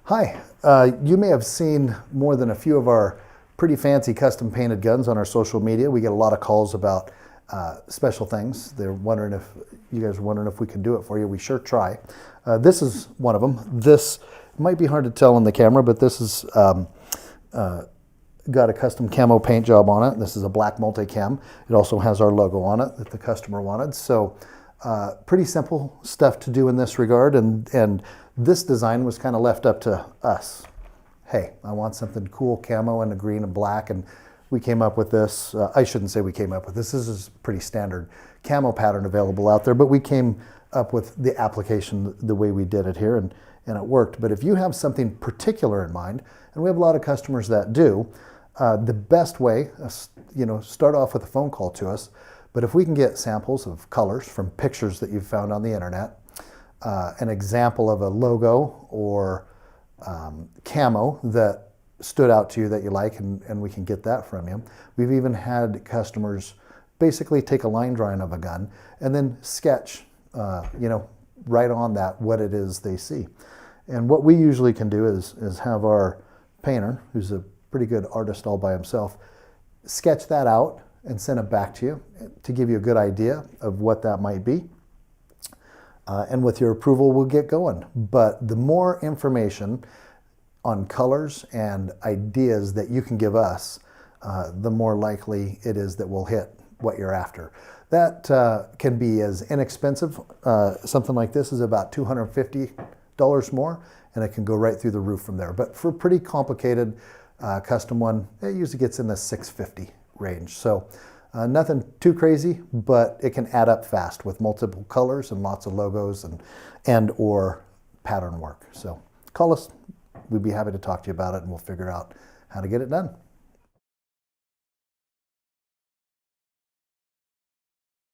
Hi, you may have seen more than a few of our pretty fancy custom painted guns on our social media. We get a lot of calls about special things. They're wondering if you guys are wondering if we can do it for you. We sure try. This is one of them. This might be hard to tell in the camera, but this is got a custom camo paint job on it. This is a black multicam. It also has our logo on it that the customer wanted. So pretty simple stuff to do in this regard, and this design was kind of left up to us. Hey, I want something cool camo in the green and black, and we came up with this. I shouldn't say we came up with this. This is pretty standard camo pattern available out there, but we came up with the application the way we did it here, and it worked. But if you have something particular in mind, and we have a lot of customers that do, the best way, start off with a phone call to us. But if we can get samples of colors from pictures that you've found on the internet, an example of a logo or camo that stood out to you that you like, and we can get that from you. We've even had customers basically take a line drawing of a gun and then sketch, right on that what it is they see. And what we usually can do is have our painter, who's a pretty good artist all by himself, sketch that out and send it back to you to give you a good idea of what that might be. And with your approval, we'll get going. But the more information on colors and ideas that you can give us, the more likely it is that we'll hit what you're after. That can be as inexpensive. Something like this is about $250 more, and it can go right through the roof from there. But for a pretty complicated custom one, it usually gets in the $650 range. So nothing too crazy, but it can add up fast with multiple colors and lots of logos and or pattern work. So call us. We'd be happy to talk to you about it, and we'll figure out how to get it done.